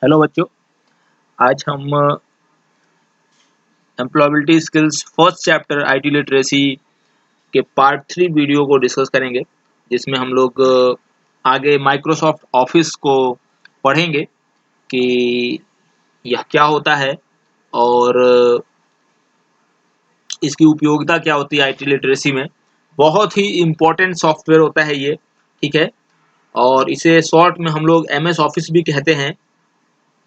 Hello बच्चों, आज हम employability skills first chapter IT literacy के पार्ट 3 वीडियो को डिस्कस करेंगे, जिसमें हम लोग आगे माइक्रोसॉफ्ट ऑफिस को पढ़ेंगे कि यह क्या होता है और इसकी उपयोगिता क्या होती है आईटी लिटरेसी में। बहुत ही इम्पोर्टेंट सॉफ्टवेयर होता है ये, ठीक है। और इसे शॉर्ट में हम लोग एमएस ऑफिस भी कहते हैं।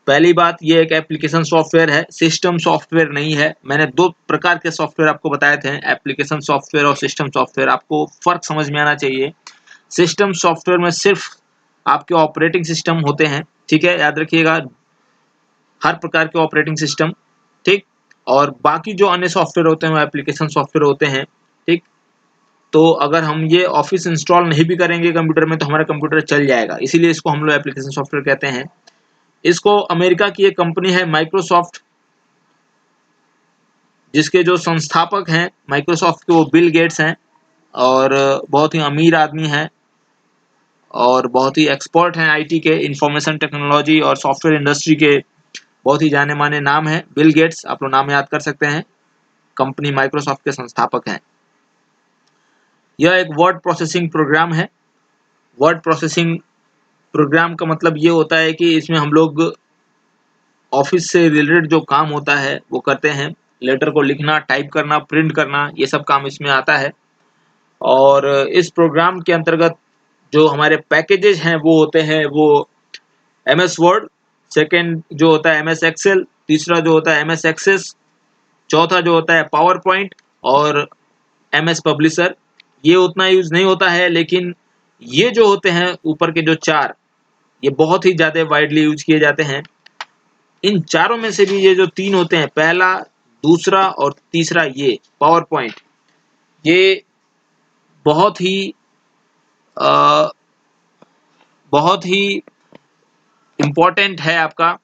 पहली बात, ये एक एप्लीकेशन सॉफ्टवेयर है, सिस्टम सॉफ्टवेयर नहीं है। मैंने दो प्रकार के सॉफ्टवेयर आपको बताए थे, एप्लीकेशन सॉफ्टवेयर और सिस्टम सॉफ्टवेयर। आपको फर्क समझ में आना चाहिए। सिस्टम सॉफ्टवेयर में सिर्फ आपके ऑपरेटिंग सिस्टम होते हैं, ठीक है, याद रखिएगा, हर प्रकार के ऑपरेटिंग सिस्टम, ठीक। और बाकी जो अन्य सॉफ्टवेयर होते हैं वो एप्लीकेशन सॉफ्टवेयर होते हैं, ठीक। तो अगर हम ये ऑफिस इंस्टॉल नहीं भी करेंगे कंप्यूटर में तो हमारा कंप्यूटर चल जाएगा, इसीलिए इसको हम लोग एप्लीकेशन सॉफ्टवेयर कहते हैं। इसको अमेरिका की एक कंपनी है माइक्रोसॉफ्ट, जिसके जो संस्थापक हैं माइक्रोसॉफ्ट के वो बिल गेट्स हैं, और बहुत ही अमीर आदमी हैं और बहुत ही एक्सपर्ट हैं आईटी के, इंफॉर्मेशन टेक्नोलॉजी और सॉफ्टवेयर इंडस्ट्री के बहुत ही जाने माने नाम हैं बिल गेट्स। आप लोग नाम याद कर सकते हैं, कंपनी माइक्रोसॉफ्ट के संस्थापक हैं। यह एक वर्ड प्रोसेसिंग प्रोग्राम है। वर्ड प्रोसेसिंग प्रोग्राम का मतलब ये होता है कि इसमें हम लोग ऑफिस से रिलेटेड जो काम होता है वो करते हैं। लेटर को लिखना, टाइप करना, प्रिंट करना, ये सब काम इसमें आता है। और इस प्रोग्राम के अंतर्गत जो हमारे पैकेजेस हैं वो होते हैं वो एम एस वर्ड, सेकेंड जो होता है एम एस एक्सेल, तीसरा जो होता है एम एस एक्सेस, चौथा जो होता है पावर पॉइंट और एम एस पब्लिशर। ये उतना यूज नहीं होता है, लेकिन ये जो होते हैं ऊपर के जो चार, ये बहुत ही ज़्यादा वाइडली यूज किए जाते हैं। इन चारों में से भी ये जो तीन होते हैं, पहला, दूसरा और तीसरा, ये पावर पॉइंट, ये बहुत ही अ, बहुत ही इम्पोर्टेंट है आपका,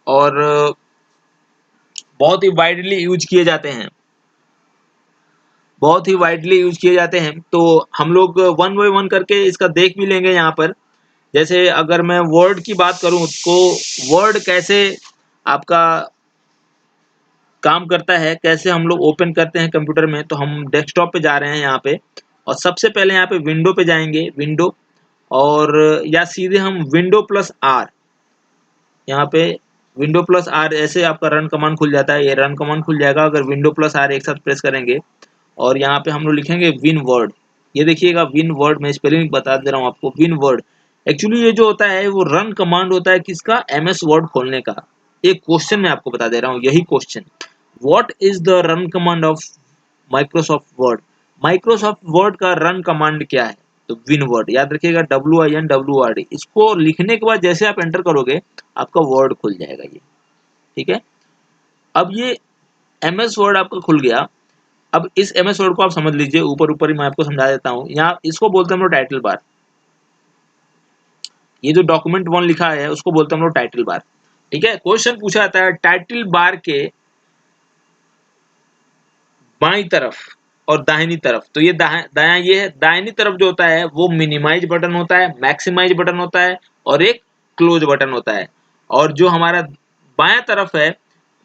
और बहुत ही वाइडली यूज किए जाते हैं, बहुत ही वाइडली यूज किए जाते हैं। तो हम लोग वन बाय वन करके इसका देख भी लेंगे यहाँ पर। जैसे अगर मैं वर्ड की बात करूँ तो वर्ड कैसे आपका काम करता है, कैसे हम लोग ओपन करते हैं कंप्यूटर में, तो हम डेस्कटॉप पे जा रहे हैं यहाँ पे, और सबसे पहले यहाँ पे विंडो पे जाएंगे, विंडो, और या सीधे हम विंडो प्लस आर, यहाँ पे विंडो प्लस आर, ऐसे आपका रन कमांड खुल जाता है। ये रन कमांड खुल जाएगा अगर विंडो प्लस आर एक साथ प्रेस करेंगे, और यहाँ पे हम लोग लिखेंगे विन वर्ड। ये देखिएगा विन वर्ड, मैं स्पेलिंग बता दे रहा हूँ आपको। विन वर्ड एक्चुअली ये जो होता है वो रन कमांड होता है किसका, एम एस वर्ड खोलने का। एक क्वेश्चन मैं आपको बता दे रहा हूँ, यही question, what is the run command of Microsoft word. Microsoft word का रन कमांड क्या है, तो विन वर्ड, याद रखिएगा, WINWRD। इसको लिखने के बाद जैसे आप एंटर करोगे आपका वर्ड खुल जाएगा ये, ठीक है। अब ये एम एस वर्ड आपका खुल गया। अब इस एम एस वर्ड को आप समझ लीजिए, ऊपर ऊपर ही मैं आपको समझा देता हूँ। यहाँ इसको बोलते हैं हम लोग टाइटल बार। ये जो डॉक्यूमेंट वन लिखा है उसको बोलते हैं हम लोग टाइटल बार, ठीक है। क्वेश्चन पूछा जाता है टाइटल बार के बाईं तरफ और दाहिनी तरफ, तो ये दायां ये है। दाहिनी तरफ जो होता है वो मिनिमाइज बटन होता है, मैक्सिमाइज बटन होता है और एक क्लोज बटन होता है। और जो हमारा बायां तरफ है,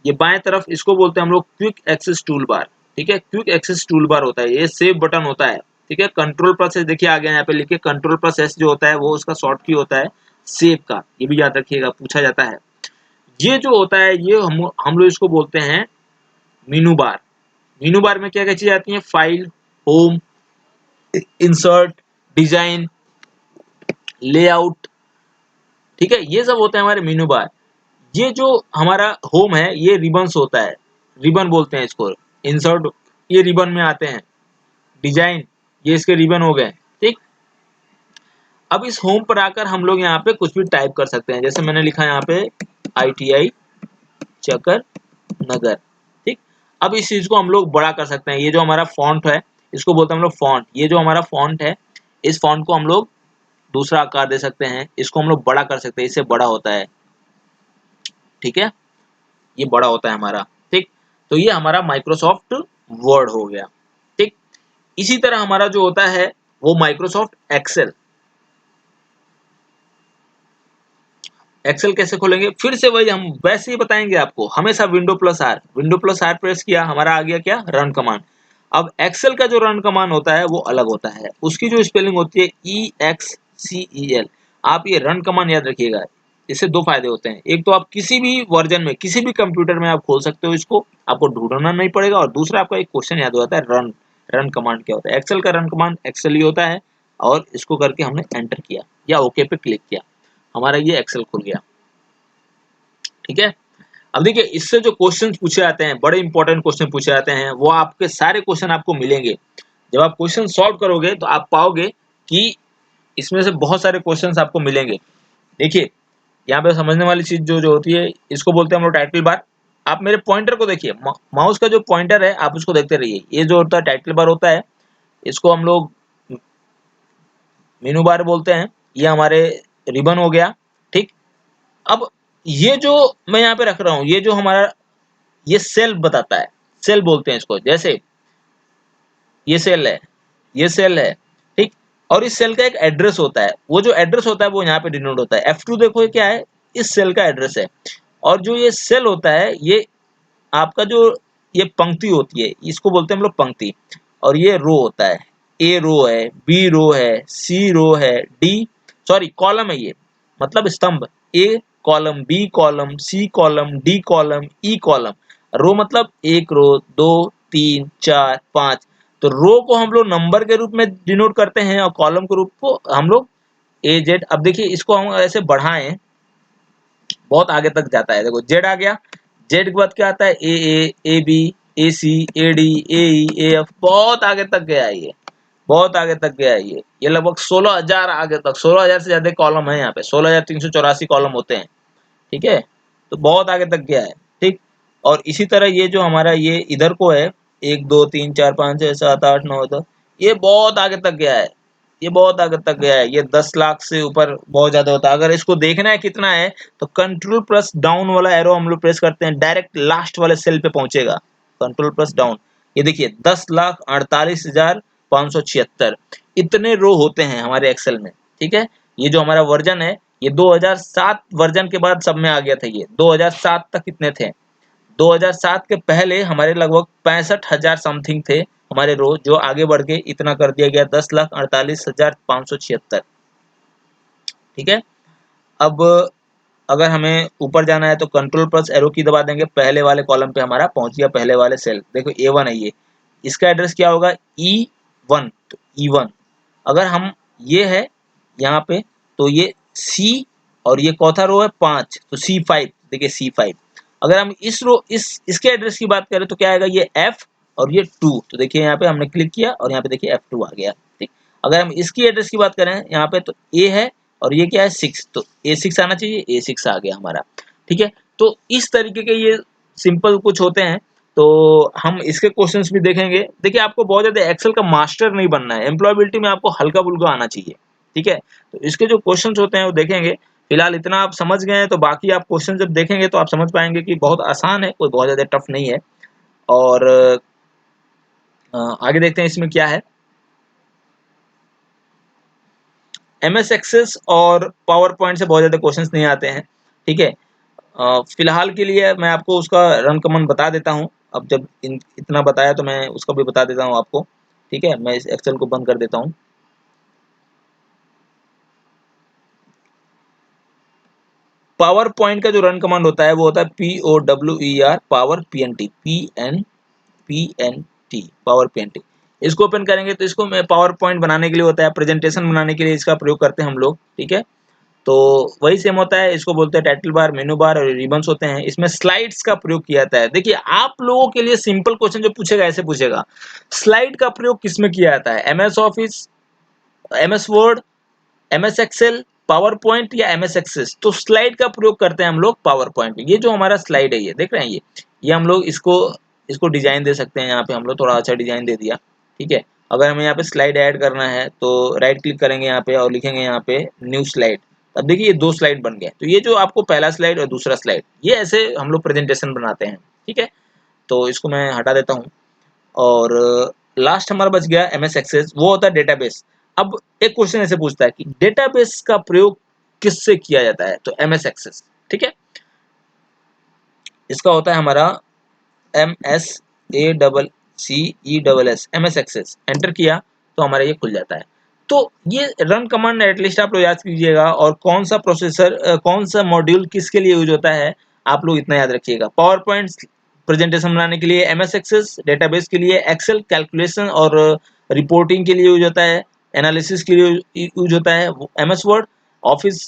ये बाएं तरफ, इसको बोलते हैं हम लोग क्विक एक्सेस टूल बार, ठीक है। क्विक एक्सेस टूल बार होता है, ये सेव बटन होता है, ठीक है। कंट्रोल प्लस एस, देखिए आगे यहाँ पे लिखे कंट्रोल प्लस एस जो होता है वो उसका शॉर्ट की होता है सेव का, ये भी याद रखिएगा, पूछा जाता है। ये जो होता है ये हम लोग इसको बोलते हैं मीनू बार। मीनू बार में क्या क्या चीजें आती हैं, file, home, insert, design, layout, ठीक है, ये सब होते हैं हमारे मीनू बार। ये जो हमारा होम है ये रिबन्स होता है, रिबन बोलते हैं इसको। इंसर्ट, ये रिबन में आते हैं। डिजाइन, ये इसके रिबन हो गए, ठीक। अब इस होम पर आकर हम लोग यहाँ पे कुछ भी टाइप कर सकते हैं, जैसे मैंने लिखा यहाँ पे ITI चकर नगर, ठीक। अब इस चीज को हम लोग बड़ा कर सकते हैं। ये जो हमारा फॉन्ट है इसको बोलते हैं हम लोग फॉन्ट। ये जो हमारा फॉन्ट है, इस फॉन्ट को हम लोग दूसरा आकार दे सकते हैं, इसको हम लोग बड़ा कर सकते हैं, इससे बड़ा होता है, ठीक है, ये बड़ा होता है हमारा, ठीक। तो ये हमारा माइक्रोसॉफ्ट वर्ड हो गया, ठीक। इसी तरह हमारा जो होता है वो माइक्रोसॉफ्ट एक्सेल। एक्सेल कैसे खोलेंगे, फिर से वही हम वैसे ही बताएंगे आपको, हमेशा विंडो प्लस आर प्रेस किया, हमारा आ गया क्या, रन कमांड। अब एक्सेल का जो रन कमांड होता है वो अलग होता है, उसकी जो स्पेलिंग होती है EXCEL। आप ये रन कमांड याद रखिएगा, इससे दो फायदे होते हैं, एक तो आप किसी भी वर्जन में किसी भी कंप्यूटर में आप खोल सकते हो इसको, आपको ढूंढना नहीं पड़ेगा, और दूसरा आपका एक क्वेश्चन याद हो जाता है, रन कमांड क्या होता है। एक्सेल का रन कमांड एक्सेल ही होता है, और इसको करके हमने एंटर किया या ओके पे क्लिक किया, हमारा ये एक्सेल खुल गया। ठीक है, अब देखिए इससे जो क्वेश्चन पूछे जाते हैं, बड़े इंपॉर्टेंट क्वेश्चन पूछे जाते हैं, वो आपके सारे क्वेश्चन आपको मिलेंगे। जब आप क्वेश्चन सॉल्व करोगे तो आप पाओगे कि इसमें से बहुत सारे क्वेश्चन आपको मिलेंगे। देखिए यहाँ पे समझने वाली चीज जो होती है, इसको बोलते हैं हम लोग टाइटल बार। आप मेरे पॉइंटर को देखिए, माउस का जो पॉइंटर है आप उसको देखते रहिए, ये जो होता है टाइटल बार होता है, इसको हम लोग मेनू बार बोलते हैं, ये हमारे रिबन हो गया। ठीक, अब ये जो मैं यहाँ पे रख रहा हूँ, ये जो हमारा ये सेल बताता है, सेल बोलते हैं इसको, जैसे ये सेल है, ये सेल है। ठीक, और इस सेल का एक एड्रेस होता है, वो जो एड्रेस होता है वो यहाँ पे डिनोट होता है। F2 देखो ये क्या है, इस सेल का एड्रेस है। और जो ये सेल होता है, ये आपका जो ये पंक्ति होती है, इसको बोलते हैं हम लोग पंक्ति। और ये रो होता है, A रो है, B रो है, C रो है, D सॉरी कॉलम है, ये मतलब स्तंभ, A column, B column, C column, D column, E column. Row मतलब एक रो, दो, तीन, चार, पांच। तो रो को हम लोग नंबर के रूप में डिनोट करते हैं, और कॉलम के रूप को हम लोग AZ। अब देखिए इसको हम ऐसे बढ़ाएं, बहुत आगे तक जाता है, देखो जेड आ गया, जेड के बाद क्या आता है, A B, A C, A D, A E, A F, बहुत आगे तक गया है ये, बहुत आगे तक गया है ये लगभग 16,000 आगे तक, 16,000 से ज्यादा कॉलम है यहाँ पे, 16,384 कॉलम होते हैं। ठीक है, तो बहुत आगे तक गया है। ठीक, और इसी तरह ये जो हमारा ये इधर को है, 1 2 3 4 5 6 7 8 9 10, ये बहुत आगे तक गया है, ये बहुत आगे तक गया है, ये 10 लाख से ऊपर बहुत ज्यादा होता है। अगर इसको देखना है कितना है, तो कंट्रोल प्लस डाउन वाला एरो हम लोग प्रेस करते हैं, डायरेक्ट लास्ट वाले सेल पे पहुंचेगा, कंट्रोल प्लस डाउन। ये देखिए 10,48,576 इतने रो होते हैं हमारे एक्सेल में। ठीक है, ये जो हमारा वर्जन है, ये 2007 वर्जन के बाद सब में आ गया था, ये 2007 तक कितने थे, 2007 के पहले हमारे लगभग 65,000 समथिंग थे हमारे रो, जो आगे बढ़ के इतना कर दिया गया 10,48,576। ठीक है, अब अगर हमें ऊपर जाना है तो कंट्रोल प्लस एरो की दबा देंगे, पहले वाले कॉलम पे हमारा पहुंच गया, पहले वाले सेल देखो A1 है ये, इसका एड्रेस क्या होगा, E1, तो E1। अगर हम ये है यहाँ पे, तो ये C, और ये चौथा रो है 5, तो C5, देखिए C5। अगर हम इस रो इसके एड्रेस की बात करें तो क्या आएगा, ये F और ये 2, तो देखिए यहाँ पे हमने क्लिक किया और यहाँ पे देखिए F2 आ गया। ठीक, अगर हम इसकी एड्रेस की बात करें यहाँ पे, तो A है और ये क्या है 6, तो A6 आना चाहिए, A6 आ गया हमारा। ठीक है, तो इस तरीके के ये सिंपल कुछ होते हैं। तो हम इसके क्वेश्चंस भी देखेंगे। देखिए आपको बहुत ज्यादा एक्सेल का मास्टर नहीं बनना है, एम्प्लॉयबिलिटी में आपको हल्का फुल्का आना चाहिए। ठीक है, तो इसके जो क्वेश्चंस होते हैं वो देखेंगे। फिलहाल इतना आप समझ गए हैं, तो बाकी आप क्वेश्चन जब देखेंगे तो आप समझ पाएंगे कि बहुत आसान है, कोई बहुत ज्यादा टफ नहीं है। और आगे देखते हैं इसमें क्या है। MS एक्सेस और पावर पॉइंट से बहुत ज्यादा क्वेश्चंस नहीं आते हैं। ठीक है, फिलहाल के लिए मैं आपको उसका रन कमांड बता देता हूं। अब जब इतना बताया तो मैं उसका भी बता देता हूं आपको। ठीक है, मैं इस एक्सेल को बंद कर देता हूं। पावर पॉइंट का जो रन कमांड होता है वो होता है POWER, power PNT, PNT, power PNT। इसको ओपन करेंगे तो इसको मैं पावर पॉइंट बनाने के लिए होता है, प्रेजेंटेशन बनाने के लिए इसका प्रयोग करते हैं हम लोग। ठीक है, तो वही सेम होता है, इसको बोलते हैं टाइटल बार, मेनू बार और रिबन्स होते हैं। इसमें स्लाइड्स का प्रयोग किया जाता है। देखिए आप लोगों के लिए सिंपल क्वेश्चन जो पूछेगा ऐसे पूछेगा, स्लाइड का प्रयोग किसमें किया जाता है, MS office, MS Word, MS Excel, PowerPoint या MS एक्सेस। तो स्लाइड का प्रयोग करते हैं हम लोग पावर पॉइंट में। ये जो हमारा स्लाइड है, ये देख रहे हैं, ये हम लोग इसको डिजाइन दे सकते हैं। यहाँ पे हम लोग थोड़ा अच्छा डिजाइन दे दिया। ठीक है, अगर हमें यहाँ पे स्लाइड ऐड करना है तो राइट क्लिक करेंगे यहाँ पे और लिखेंगे यहाँ पे न्यू स्लाइड। अब देखिए ये 2 स्लाइड बन गए। तो ये जो आपको पहला स्लाइड और दूसरा स्लाइड, ये ऐसे हम लोग प्रेजेंटेशन बनाते हैं। ठीक है, तो इसको मैं हटा देता हूँ। और लास्ट हमारा बच गया MS एक्सेस, वो होता है डेटाबेस। अब एक क्वेश्चन ऐसे पूछता है कि डेटाबेस का प्रयोग किससे किया जाता है, तो MS एक्सेस, ठीक है। इसका होता है हमारा MS एक्सेस, एंटर किया तो हमारा ये खुल जाता है। तो ये रन कमांड एटलीस्ट आप लोग याद कीजिएगा, और कौन सा प्रोसेसर कौन सा मॉड्यूल किसके लिए यूज होता है आप लोग इतना याद रखिएगा। पावर पॉइंट प्रेजेंटेशन बनाने के लिए MS एक्सेस, डेटाबेस के लिए एक्सेल, कैलकुलेशन और रिपोर्टिंग के लिए यूज होता है, एनालिसिस के लिए यूज होता है MS word, office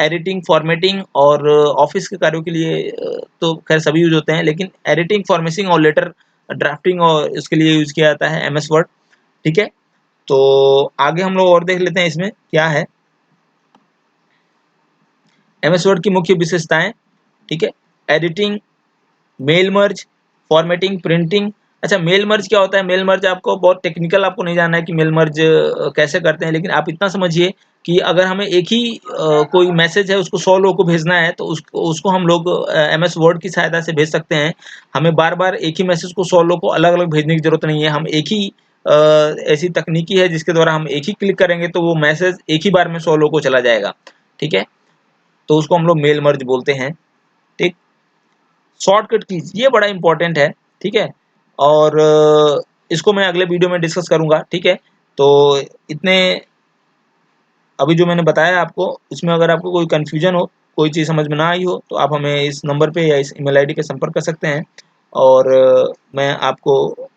editing, formatting और ऑफिस के कार्यों के लिए तो खैर सभी यूज होते हैं, लेकिन एडिटिंग, फॉर्मेटिंग और लेटर ड्राफ्टिंग और इसके लिए यूज किया जाता है MS वर्ड, ठीक है। तो आगे हम लोग और देख लेते हैं इसमें क्या है MS वर्ड की मुख्य विशेषताएं, ठीक है। Editing, mail merge, formatting, printing. अच्छा, मेल मर्ज क्या होता है? मेल मर्ज आपको बहुत टेक्निकल आपको नहीं जानना है कि मेल मर्ज कैसे करते हैं, लेकिन आप इतना समझिए कि अगर हमें एक ही कोई मैसेज है उसको 100 लोगों को भेजना है, तो उसको हम लोग MS वर्ड की सहायता से भेज सकते हैं। हमें बार बार एक ही मैसेज को 100 लोगों को अलग अलग भेजने की जरूरत नहीं है। हम एक ही ऐसी तकनीकी है जिसके द्वारा हम एक ही क्लिक करेंगे तो वो मैसेज एक ही बार में 100 लोगों को चला जाएगा, ठीक है। तो उसको हम लोग मेल मर्ज बोलते हैं, ठीक। शॉर्टकट कीज ये बड़ा इंपॉर्टेंट है, ठीक है। और इसको मैं अगले वीडियो में डिस्कस करूंगा, ठीक है। तो इतने अभी जो मैंने बताया आपको, इसमें अगर आपको कोई कंफ्यूजन हो, कोई चीज़ समझ में ना आई हो, तो आप हमें इस नंबर पे या इस ईमेल आईडी पे संपर्क कर सकते हैं, और मैं आपको